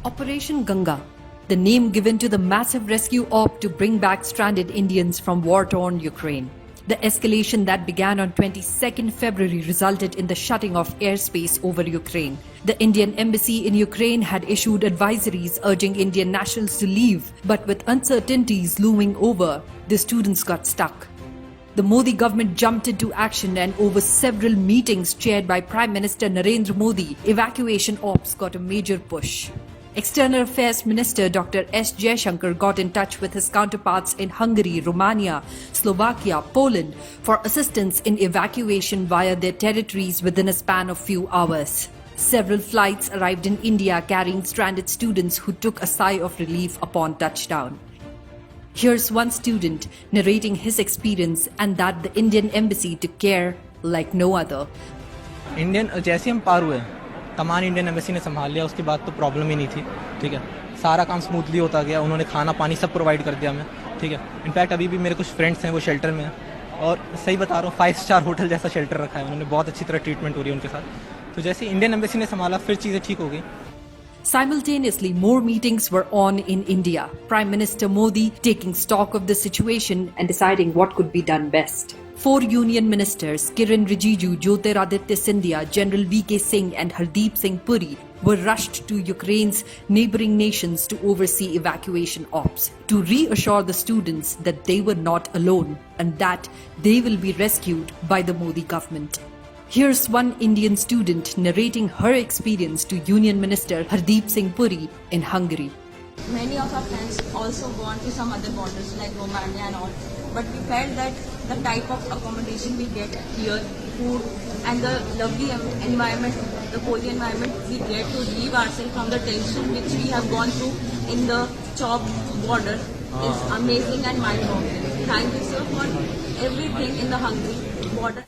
Operation Ganga, the name given to the massive rescue op to bring back stranded Indians from war-torn Ukraine. The escalation that began on 22nd February resulted in the shutting of airspace over Ukraine. The Indian embassy in Ukraine had issued advisories urging Indian nationals to leave, but with uncertainties looming over, the students got stuck. The Modi government jumped into action, and over several meetings chaired by Prime Minister Narendra Modi, evacuation ops got a major push. External Affairs Minister Dr. S. Jaishankar got in touch with his counterparts in Hungary, Romania, Slovakia, Poland for assistance in evacuation via their territories within a span of few hours. Several flights arrived in India carrying stranded students who took a sigh of relief upon touchdown. Here's one student narrating his experience and that the Indian embassy took care like no other. जैसे हम पार हुए तमाम Indian embassy ने संभाल लिया, उसके बाद तो प्रॉब्लम ही नहीं थी। ठीक है, सारा काम स्मूथली होता गया, उन्होंने खाना पानी सब प्रोवाइड कर दिया हमें। ठीक है, इनफैक्ट अभी भी मेरे कुछ फ्रेंड्स हैं वो शेल्टर में हैं और सही बता रहा हूँ 5 स्टार होटल जैसा शेल्टर रखा है उन्होंने, बहुत अच्छी तरह ट्रीटमेंट हो रही है उनके साथ। तो जैसे इंडियन एम्बेसी ने संभाला फिर चीज़ें ठीक हो गई। Simultaneously, more meetings were on in India. Prime Minister Modi taking stock of the situation and deciding what could be done best. 4 union ministers, Kiran Rijiju, Jyotiraditya Scindia, General V.K. Singh and Hardeep Singh Puri, were rushed to Ukraine's neighboring nations to oversee evacuation ops, to reassure the students that they were not alone and that they will be rescued by the Modi government. Here's one Indian student narrating her experience to Union Minister Hardeep Singh Puri in Hungary. Many of our friends also gone to some other borders like Romania and all, but we felt that the type of accommodation we get here, food and the lovely environment, the cozy environment we get to relieve ourselves from the tension which we have gone through in the job border is amazing and mind-boggling. Thank you sir for everything in the Hungary border.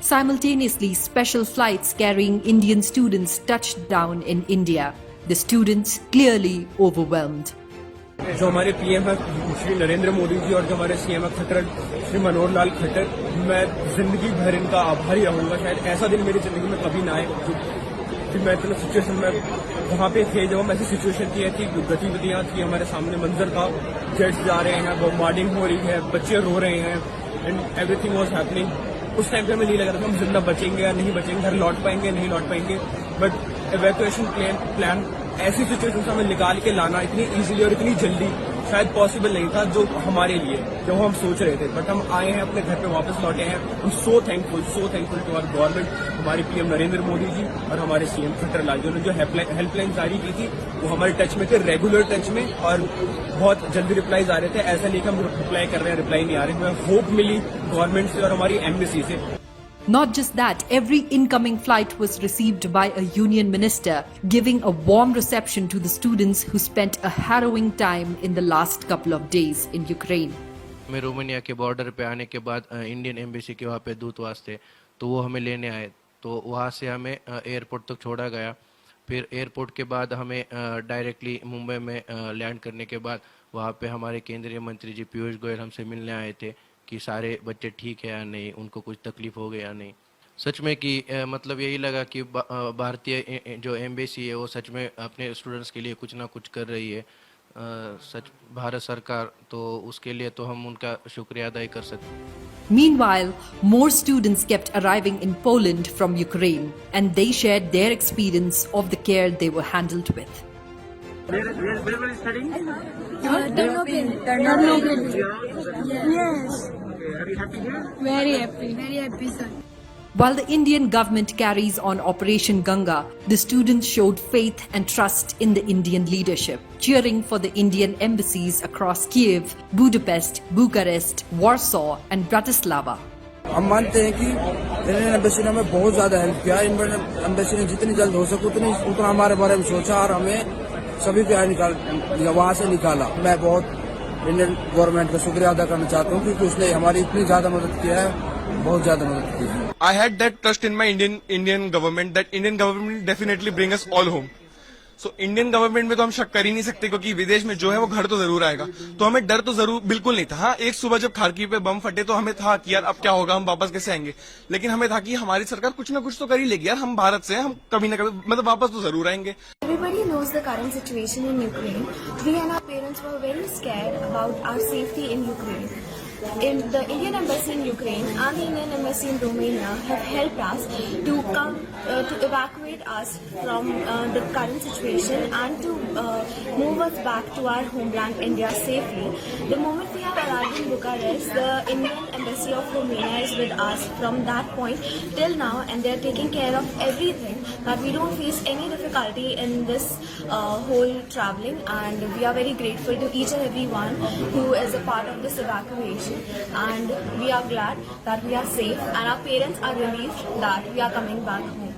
Simultaneously, special flights carrying Indian students touched down in India. The students clearly overwhelmed. जो हमारे PM है श्री नरेंद्र मोदी जी और जो हमारे CM है खट्टर श्री मनोहर लाल खट्टर, मैं जिंदगी भर इनका आभारी रहूंगा। शायद ऐसा दिन मेरी जिंदगी में कभी ना आए कि मैं इतना सिचुएशन में वहाँ पे थे। जब हम ऐसी सिचुएशन की थी, गतिविधियां थी, हमारे सामने मंजर था, जेट्स जा रहे हैं, बॉम्बार्डिंग हो रही है, बच्चे रो रहे हैं एंड एवरीथिंग वाज हैपनिंग। उस टाइम पे हमें नहीं लग रहा था हम जिंदा बचेंगे या नहीं बचेंगे, घर लौट पाएंगे नहीं लौट पाएंगे। बट इवैक्यूएशन प्लान ऐसी सिचुएशन से हमें निकाल के लाना इतनी इजीली और इतनी जल्दी शायद पॉसिबल नहीं था जो हमारे लिए, जो हम सोच रहे थे। बट हम आए हैं, अपने घर पे वापस लौटे हैं। हम so thankful to our government, हमारे पीएम नरेंद्र मोदी जी और हमारे सीएम खट्टर लाल जी ने जो हेल्पलाइन जारी की थी वो हमारे टच में थे, रेगुलर टच में, और बहुत जल्दी रिप्लाईज आ रहे थे। ऐसा नहीं कि हम रिप्लाई कर रहे हैं रिप्लाई नहीं आ रहे। हमें होप मिली गवर्नमेंट से और हमारी एम्बेसी से। Not just that, every incoming flight was received by a union minister, giving a warm reception to the students who spent a harrowing time in the last couple of days in Ukraine. मैं Romania के border पे आने के बाद Indian embassy के वहाँ पे दूतावास थे, तो वो हमें लेने आए। तो वहाँ से हमें एयरपोर्ट तक छोड़ा गया। फिर एयरपोर्ट के बाद हमें डायरेक्टली मुंबई में लैंड करने के बाद वहाँ पे हमारे केंद्रीय मंत्री जी पीयूष गोयल हमसे मिलने आए थे कि सारे बच्चे ठीक है या नहीं, उनको कुछ तकलीफ हो गया या नहीं। सच में कि मतलब यही लगा कि भारतीय जो एम्बेसी है वो सच में अपने स्टूडेंट्स के लिए कुछ ना कुछ कर रही है। सच भारत सरकार, तो उसके लिए तो हम उनका शुक्रिया अदा कर सकते। Meanwhile, more students kept arriving in Poland from Ukraine, and they shared their experience of the care they were handled with. Where were you studying? Ternopil. Yes. Are you happy here? Very happy, sir. While the Indian government carries on Operation Ganga, the students showed faith and trust in the Indian leadership, cheering for the Indian embassies across Kiev, Budapest, Bucharest, Warsaw, and Bratislava. हम मानते हैं कि Indian embassy ने हमें बहुत ज्यादा help किया। Indian embassy ने जितनी जल्द हो सके उतना हमारे बारे में सोचा और हमें सभी प्यार वहाँ से निकाला। मैं बहुत इंडियन गवर्नमेंट का शुक्रिया अदा करना चाहता हूँ क्योंकि उसने हमारी इतनी ज्यादा मदद किया है, बहुत ज्यादा मदद की है। I had that trust in my Indian government that Indian government definitely bring us all home. So Indian government में तो हम शक कर ही नहीं सकते, क्योंकि विदेश में जो है वो घर तो जरूर आएगा। तो हमें डर तो जरूर बिल्कुल नहीं था। हाँ, एक सुबह जब खारकीव पे बम फटे तो हमें था कि यार अब क्या होगा, हम वापस कैसे आएंगे, लेकिन हमें था कि हमारी सरकार कुछ ना कुछ तो कर ही लेगी यार, हम भारत से हैं, हम कभी ना कभी मतलब वापस तो जरूर आएंगे। Everybody knows the current situation in Ukraine. We and our parents were very scared about our safety in Ukraine. In the Indian Embassy in Ukraine and the Indian Embassy in Romania have helped us to come to evacuate us from the current situation and to move us back to our homeland India safely. The moment we have arrived in Bucharest, the Indian Embassy of Romania is with us from that point till now, and they are taking care of everything, that we don't face any difficulty in this whole traveling, and we are very grateful to each and every one who is a part of this evacuation. And we are glad that we are safe, and our parents are relieved that we are coming back home.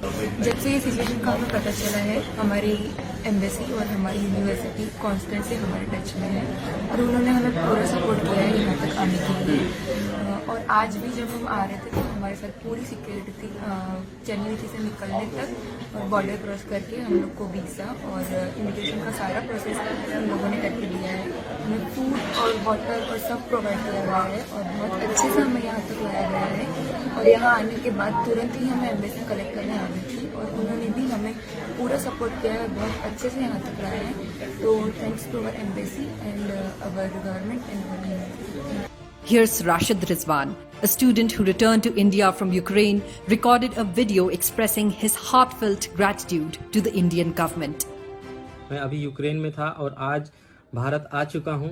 जब से ये situation का हमें पता चला है, हमारी embassy और हमारी यूनिवर्सिटी कांस्टेंट से हमारे टच में है और उन्होंने हमें पूरा सपोर्ट किया है यहाँ तक आने के लिए। और आज भी जब हम आ रहे थे तो हमारे साथ पूरी सिक्योरिटी थी, जनवरी से निकलने तक, और बॉर्डर क्रॉस करके हम लोग को वीज़ा और इमिग्रेशन का सारा प्रोसेस हम लोगों ने करके दिया है। हमें फूड और वाटर और सब प्रोवाइड किया गया है और बहुत अच्छे से हमें यहाँ तक लाया गया है। और यहाँ आने के बाद तुरंत ही हमें एम्बेसी कलेक्ट करने आ गई थी और उन्होंने भी हमें पूरा सपोर्ट किया है, बहुत अच्छे से यहाँ तक लाया है। तो thanks to our embassy and our government and our university. Here's Rashid Rizwan, a student who returned to India from Ukraine, recorded a video expressing his heartfelt gratitude to the Indian government. मैं अभी Ukraine में था और आज भारत आ चुका हूं,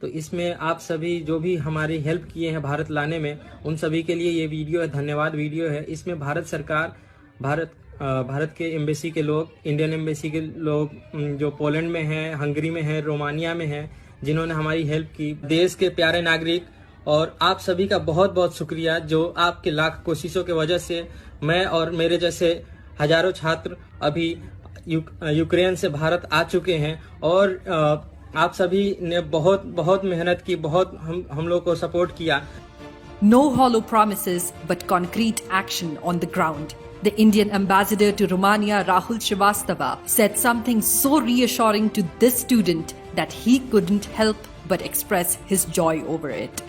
तो इसमें आप सभी जो भी हमारी हेल्प किए हैं भारत लाने में, उन सभी के लिए ये वीडियो है, धन्यवाद वीडियो है। इसमें भारत सरकार, भारत के एम्बेसी के लोग, इंडियन एम्बेसी के लोग जो पोलैंड में हैं, हंगरी में हैं, रोमानिया में हैं, जिन्होंने हमारी हेल्प की, देश के प्यारे नागरिक और आप सभी का बहुत बहुत शुक्रिया, जो आपके लाख कोशिशों की वजह से मैं और मेरे जैसे हजारों छात्र अभी यूक्रेन से भारत आ चुके हैं। और आप सभी ने बहुत बहुत मेहनत की, बहुत हम लोग को सपोर्ट किया। No hollow promises, but concrete action on the ground. The Indian ambassador to Romania, Rahul Srivastava, said something so reassuring to this student that he couldn't help but express his joy over it.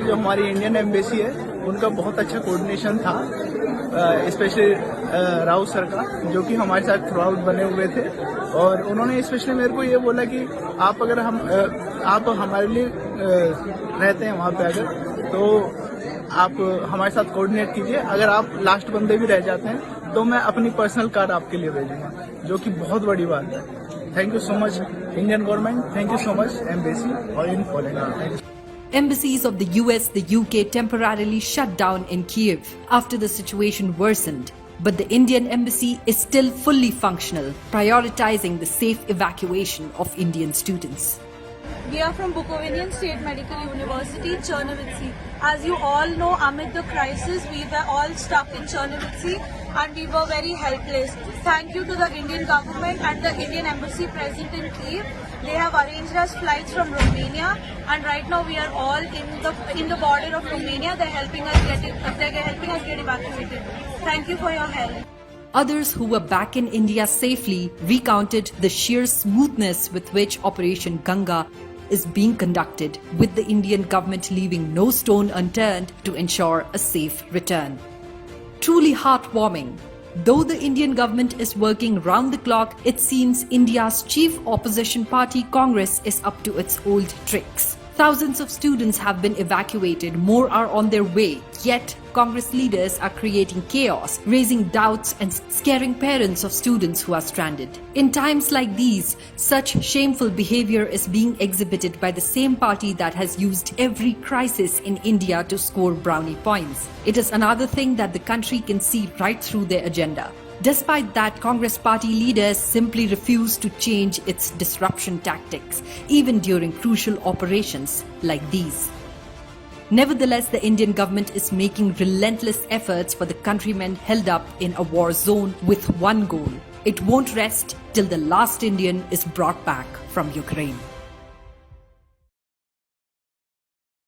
जो हमारी Indian embassy है उनका बहुत अच्छा coordination था, specially Rao sir का, जो कि हमारे साथ थ्रू आउट बने हुए थे। और उन्होंने स्पेशली मेरे को ये बोला कि आप अगर आप हमारे लिए रहते हैं वहाँ पे, अगर तो आप हमारे साथ कोऑर्डिनेट कीजिए, अगर आप लास्ट बंदे भी रह जाते हैं तो मैं अपनी पर्सनल कार आपके लिए भेजूंगा, जो कि बहुत बड़ी बात है। Thank you so much Indian government, thank you so much embassy और in Poland. Embassies of the US, the UK temporarily shut down in Kyiv after the situation worsened, but the Indian embassy is still fully functional, prioritizing the safe evacuation of Indian students. We are from Bukovinian State Medical University, Chernovitzy. As you all know, amid the crisis, we were all stuck in Chernovitzy and we were very helpless. Thank you to the Indian government and the Indian embassy present in Kyiv. They have arranged us flights from Romania, and right now we are all in the border of Romania. They're helping us get evacuated. Thank you for your help. Others who were back in India safely recounted the sheer smoothness with which Operation Ganga is being conducted, with the Indian government leaving no stone unturned to ensure a safe return. Truly heartwarming. Though the Indian government is working round the clock, it seems India's chief opposition party, Congress, is up to its old tricks. Thousands of students have been evacuated, more are on their way, yet Congress leaders are creating chaos, raising doubts and scaring parents of students who are stranded. In times like these, such shameful behavior is being exhibited by the same party that has used every crisis in India to score brownie points. It is another thing that the country can see right through their agenda. Despite that, Congress party leaders simply refuse to change its disruption tactics, even during crucial operations like these. Nevertheless, the Indian government is making relentless efforts for the countrymen held up in a war zone with one goal. It won't rest till the last Indian is brought back from Ukraine.